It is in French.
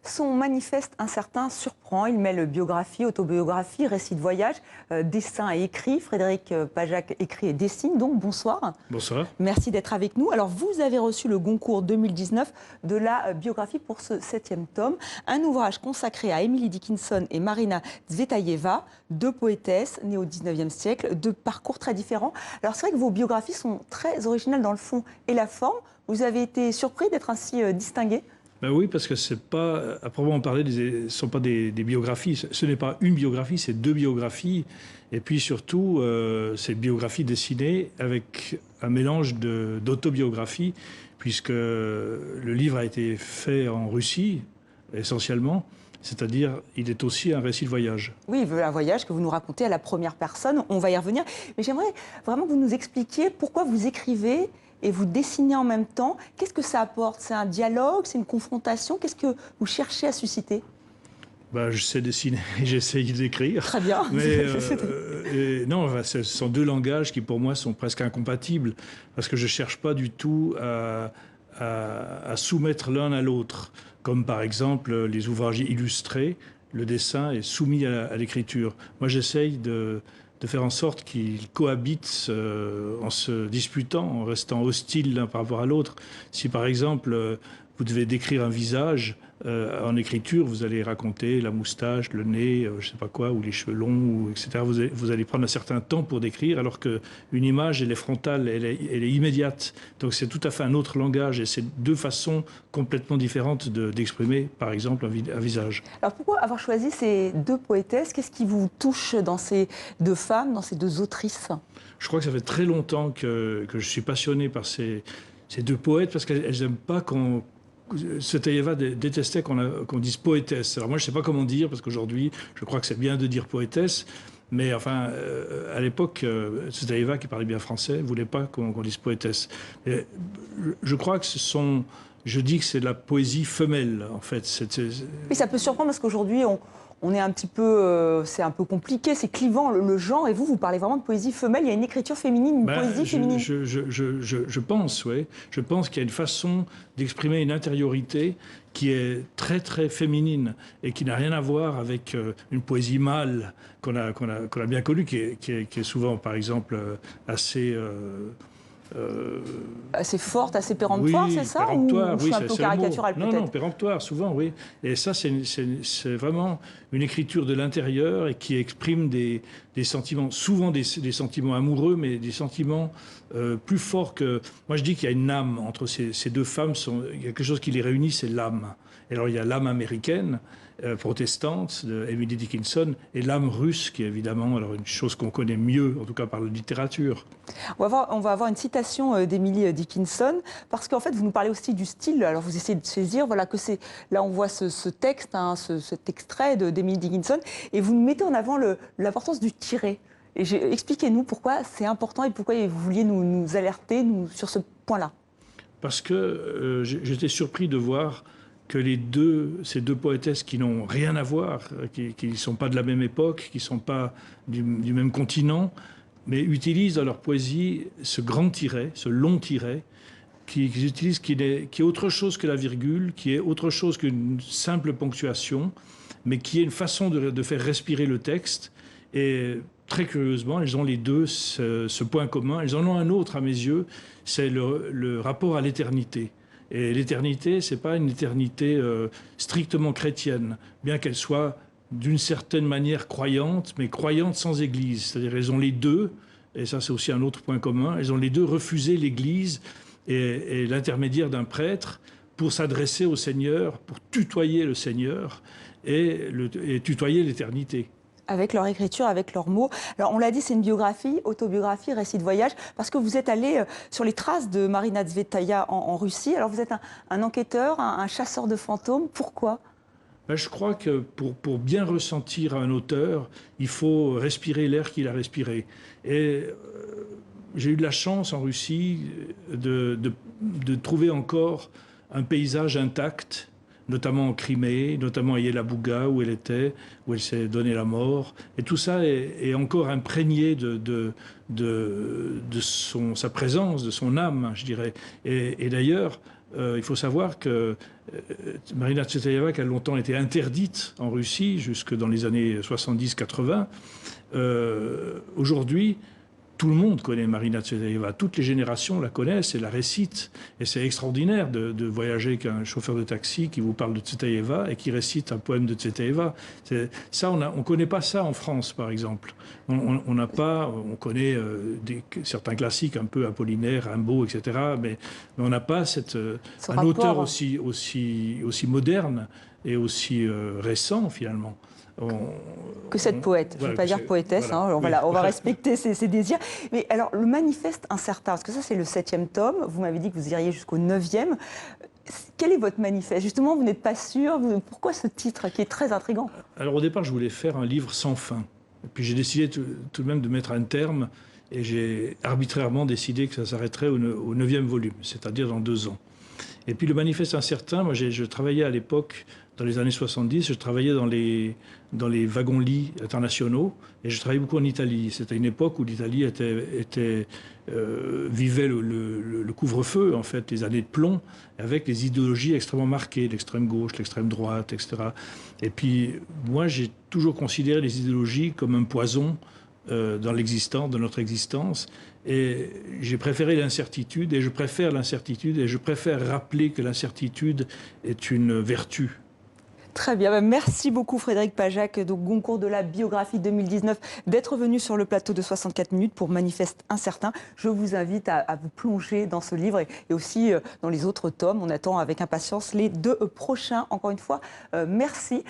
Son manifeste incertain surprend. Il mêle biographie, autobiographie, récit de voyage, dessin et écrit. Frédéric Pajac écrit et dessine. Donc, bonsoir. Bonsoir. Merci d'être avec nous. Alors, vous avez reçu le Goncourt 2019 de la biographie pour ce 7e tome. Un ouvrage consacré à Emily Dickinson et Marina Tsvetaeva, deux poétesses nées au 19e siècle, deux parcours très différents. Alors, c'est vrai que vos biographies sont très originales dans le fond et la forme. Vous avez été surpris d'être ainsi distingués? Ben oui, parce que c'est pas, à proprement parler, ce ne sont pas des biographies. Ce n'est pas une biographie, c'est deux biographies. Et puis surtout, c'est une biographie dessinée avec un mélange d'autobiographie, puisque le livre a été fait en Russie, essentiellement. C'est-à-dire, il est aussi un récit de voyage. Oui, un voyage que vous nous racontez à la première personne. On va y revenir. Mais j'aimerais vraiment que vous nous expliquiez pourquoi vous écrivez et vous dessinez en même temps. Qu'est-ce que ça apporte? C'est un dialogue? C'est une confrontation? Qu'est-ce que vous cherchez à susciter? Ben, je sais dessiner et j'essaye d'écrire. Très bien. Mais non, ce sont deux langages qui, pour moi, sont presque incompatibles. Parce que je ne cherche pas du tout à soumettre l'un à l'autre. Comme par exemple les ouvrages illustrés, le dessin est soumis à l'écriture. Moi, j'essaye de faire en sorte qu'ils cohabitent en se disputant, en restant hostiles l'un par rapport à l'autre. Si par exemple, vous devez décrire un visage en écriture, vous allez raconter la moustache, le nez, je ne sais pas quoi, ou les cheveux longs, ou etc. Vous allez prendre un certain temps pour décrire, alors qu'une image, elle est frontale, elle est immédiate. Donc c'est tout à fait un autre langage, et c'est deux façons complètement différentes d'exprimer, par exemple, un visage. Alors pourquoi avoir choisi ces deux poétesses? Qu'est-ce qui vous touche dans ces deux femmes, dans ces deux autrices? Je crois que ça fait très longtemps que je suis passionné par ces deux poètes, parce qu'elles n'aiment pas qu'on... Tsvetaeva détestait qu'on dise poétesse. Alors moi, je ne sais pas comment dire, parce qu'aujourd'hui, je crois que c'est bien de dire poétesse. Mais enfin, à l'époque, Tsvetaeva, qui parlait bien français, ne voulait pas qu'on dise poétesse. Et je crois que je dis que c'est de la poésie femelle, en fait. Oui, ça peut surprendre, parce qu'aujourd'hui, on est un petit peu... c'est un peu compliqué, c'est clivant, le genre. Et vous parlez vraiment de poésie femelle. Il y a une écriture féminine, une poésie féminine. Je pense, oui. Je pense qu'il y a une façon d'exprimer une intériorité qui est très, très féminine et qui n'a rien à voir avec une poésie mâle qu'on a bien connue, qui est souvent, par exemple, assez... assez forte, assez péremptoire, oui, c'est ça? Péremptoire, ou je suis un peu caricatural, peut-être? Non, péremptoire, souvent, oui. Et ça, c'est vraiment une écriture de l'intérieur et qui exprime des sentiments, souvent des sentiments amoureux, mais des sentiments plus forts que... Moi, je dis qu'il y a une âme entre ces deux femmes. Il y a quelque chose qui les réunit, c'est l'âme. Et alors, il y a l'âme américaine, protestante, de Emily Dickinson, et l'âme russe, qui est évidemment alors, une chose qu'on connaît mieux, en tout cas par la littérature. On va avoir une citation d'Emily Dickinson, parce qu'en fait, vous nous parlez aussi du style. Alors, vous essayez de saisir, voilà, que c'est... Là, on voit ce texte, hein, cet extrait d'Emily Dickinson, et vous nous mettez en avant l'importance du tiret. Expliquez-nous pourquoi c'est important et pourquoi vous vouliez nous alerter sur ce point-là. Parce que j'étais surpris de voir que ces deux poétesses qui n'ont rien à voir, qui ne sont pas de la même époque, qui ne sont pas du même continent, mais utilisent dans leur poésie ce grand tiret, ce long tiret, qu'ils utilisent, qui est autre chose que la virgule, qui est autre chose qu'une simple ponctuation, mais qui est une façon de faire respirer le texte. Et très curieusement, elles ont les deux ce point commun. Elles en ont un autre à mes yeux, c'est le rapport à l'éternité. Et l'éternité, ce n'est pas une éternité strictement chrétienne, bien qu'elle soit d'une certaine manière croyante, mais croyante sans Église. C'est-à-dire elles ont les deux, et ça c'est aussi un autre point commun, elles ont les deux refusé l'Église et l'intermédiaire d'un prêtre pour s'adresser au Seigneur, pour tutoyer le Seigneur et tutoyer l'éternité. Avec leur écriture, avec leurs mots. Alors, on l'a dit, c'est une biographie, autobiographie, récit de voyage, parce que vous êtes allé sur les traces de Marina Tsvetaeva en Russie. Alors, vous êtes un enquêteur, un chasseur de fantômes. Pourquoi? Ben, je crois que pour bien ressentir un auteur, il faut respirer l'air qu'il a respiré. Et j'ai eu de la chance en Russie de trouver encore un paysage intact, notamment en Crimée, notamment à Yelabuga, où elle s'est donnée la mort. Et tout ça est encore imprégné de sa présence, de son âme, je dirais. Et d'ailleurs, il faut savoir que Marina Tsvetaeva, qui a longtemps été interdite en Russie, jusque dans les années 70-80, aujourd'hui, tout le monde connaît Marina Tsvetaeva. Toutes les générations la connaissent et la récitent. Et c'est extraordinaire de voyager avec un chauffeur de taxi qui vous parle de Tsvetaeva et qui récite un poème de Tsvetaeva. Ça, on ne connaît pas ça en France, par exemple. On n'a pas, on connaît certains classiques un peu Apollinaire, Rimbaud, etc. Mais on n'a pas un auteur aussi moderne et aussi récent, finalement. Que cette poète, je ne veux pas dire poétesse, voilà, on va respecter ses désirs. Mais alors, le manifeste incertain, parce que ça c'est le 7e tome, vous m'avez dit que vous iriez jusqu'au 9e. Quel est votre manifeste? Justement, vous n'êtes pas sûr, pourquoi ce titre qui est très intriguant? Alors au départ, je voulais faire un livre sans fin. Et puis j'ai décidé tout de même de mettre un terme, et j'ai arbitrairement décidé que ça s'arrêterait au 9e volume, c'est-à-dire dans 2 ans. Et puis le manifeste incertain, moi je travaillais à l'époque, dans les années 70, je travaillais dans les wagons-lits internationaux et je travaillais beaucoup en Italie. C'était une époque où l'Italie vivait le couvre-feu, en fait, les années de plomb, avec des idéologies extrêmement marquées, l'extrême gauche, l'extrême droite, etc. Et puis moi j'ai toujours considéré les idéologies comme un poison dans l'existence, dans notre existence. Et j'ai préféré l'incertitude, et je préfère l'incertitude, et je préfère rappeler que l'incertitude est une vertu. Très bien, merci beaucoup Frédéric Pajac, donc Goncourt de la biographie 2019, d'être venu sur le plateau de 64 minutes pour Manifeste incertain. Je vous invite à vous plonger dans ce livre et aussi dans les autres tomes. On attend avec impatience les 2 prochains. Encore une fois, merci.